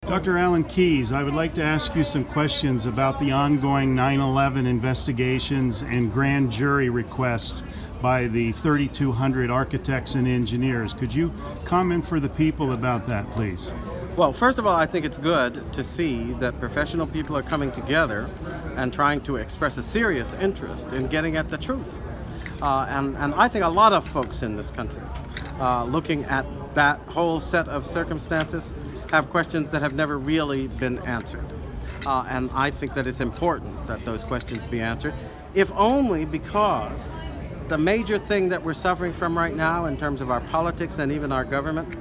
Dr. Alan Keyes, I would like to ask you some questions about the ongoing 9/11 investigations and grand jury request by the 3,200 architects and engineers. Could you comment for the people about that, please? Well, first of all, I think it's good to see that professional people are coming together and trying to express a serious interest in getting at the truth. And I think a lot of folks in this country, looking at that whole set of circumstances, have questions that have never really been answered. And I think that it's important that those questions be answered, if only because the major thing that we're suffering from right now in terms of our politics and even our government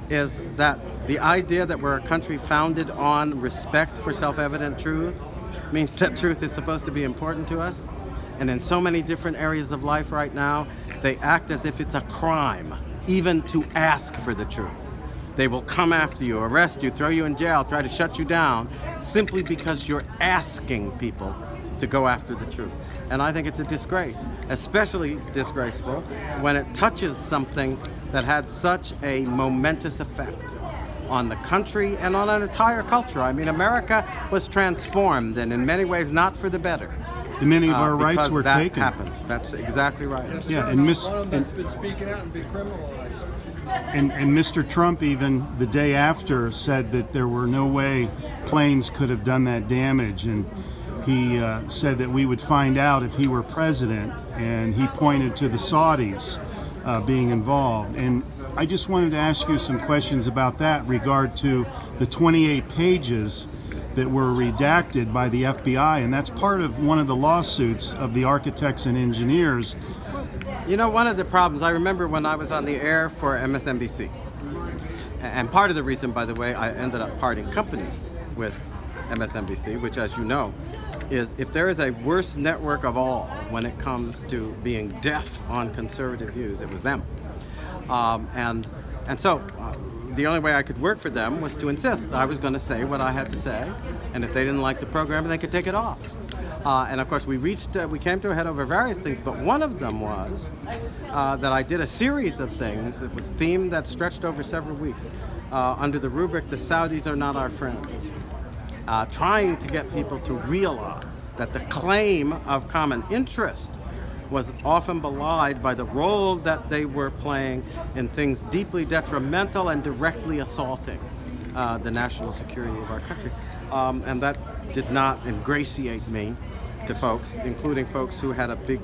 is that the idea that we're a country founded on respect for self-evident truths means that truth is supposed to be important to us. And in so many different areas of life right now, they act as if it's a crime even to ask for the truth. They will come after you, arrest you, throw you in jail, try to shut you down simply because you're asking people to go after the truth. And I think it's a disgrace, especially disgraceful when it touches something that had such a momentous effect on the country and on an entire culture. I mean, America was transformed, and in many ways not for the better. Many of our rights were that taken. happened. That's exactly right. Yeah, and one of them's been speaking out and been criminalized. And Mr. Trump, even the day after, said that there were no way planes could have done that damage. And he said that we would find out if he were president. And he pointed to the Saudis being involved. And I just wanted to ask you some questions about that regard to the 28 pages that were redacted by the FBI. And that's part of one of the lawsuits of the architects and engineers. You know, one of the problems, I remember when I was on the air for MSNBC, and part of the reason, by the way, I ended up parting company with MSNBC, which, as you know, is if there is a worst network of all when it comes to being deaf on conservative views, it was them. And so the only way I could work for them was to insist I was going to say what I had to say, and if they didn't like the program, they could take it off. And of course, we came to a head over various things, but one of them was that I did a series of things that was themed that stretched over several weeks under the rubric, "The Saudis are not our friends," trying to get people to realize that the claim of common interest was often belied by the role that they were playing in things deeply detrimental and directly assaulting the national security of our country. And that did not ingratiate me to folks, including folks who had a big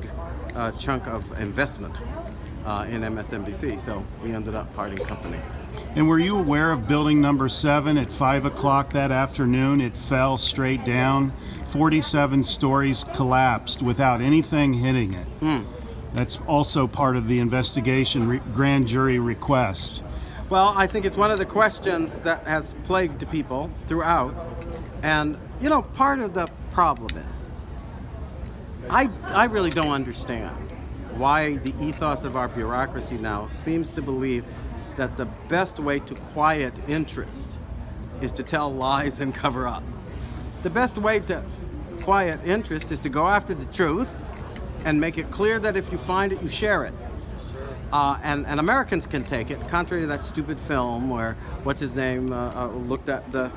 chunk of investment in MSNBC. So we ended up parting company. And were you aware of building number 7 at 5 o'clock that afternoon? It fell straight down. 47 stories collapsed without anything hitting it. That's also part of the investigation grand jury request. Well, I think it's one of the questions that has plagued people throughout. And, you know, part of the problem is I really don't understand why the ethos of our bureaucracy now seems to believe that the best way to quiet interest is to tell lies and cover up. The best way to quiet interest is to go after the truth and make it clear that if you find it, you share it. And Americans can take it, contrary to that stupid film where, what's his name, looked at the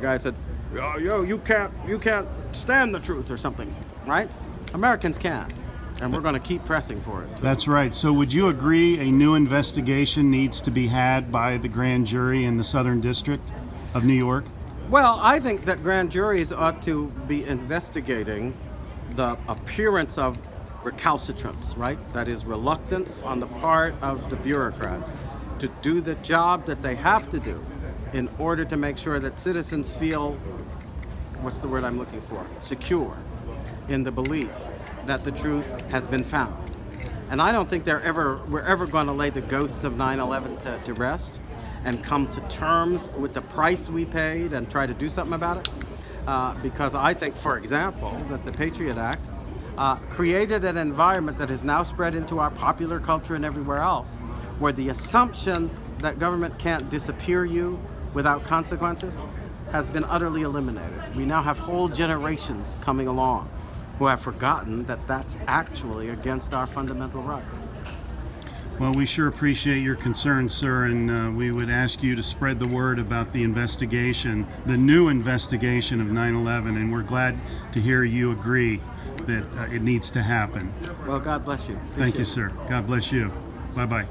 guy and said, yo, you can't stand the truth or something, right? Americans can, and we're going to keep pressing for it. That's right. So would you agree a new investigation needs to be had by the grand jury in the Southern District of New York? Well, I think that grand juries ought to be investigating the appearance of recalcitrance, right? That is reluctance on the part of the bureaucrats to do the job that they have to do in order to make sure that citizens feel, what's the word I'm looking for? Secure in the belief that the truth has been found. And I don't think we're ever going to lay the ghosts of 9/11 to rest and come to terms with the price we paid and try to do something about it. Because I think, for example, that the Patriot Act created an environment that has now spread into our popular culture and everywhere else, where the assumption that government can't disappear you without consequences has been utterly eliminated. We now have whole generations coming along who have forgotten that that's actually against our fundamental rights. Well, we sure appreciate your concern, sir, and we would ask you to spread the word about the investigation, the new investigation of 9/11, and we're glad to hear you agree that it needs to happen. Well, God bless you. Thank you, Appreciate it. sir. God bless you. Bye-bye.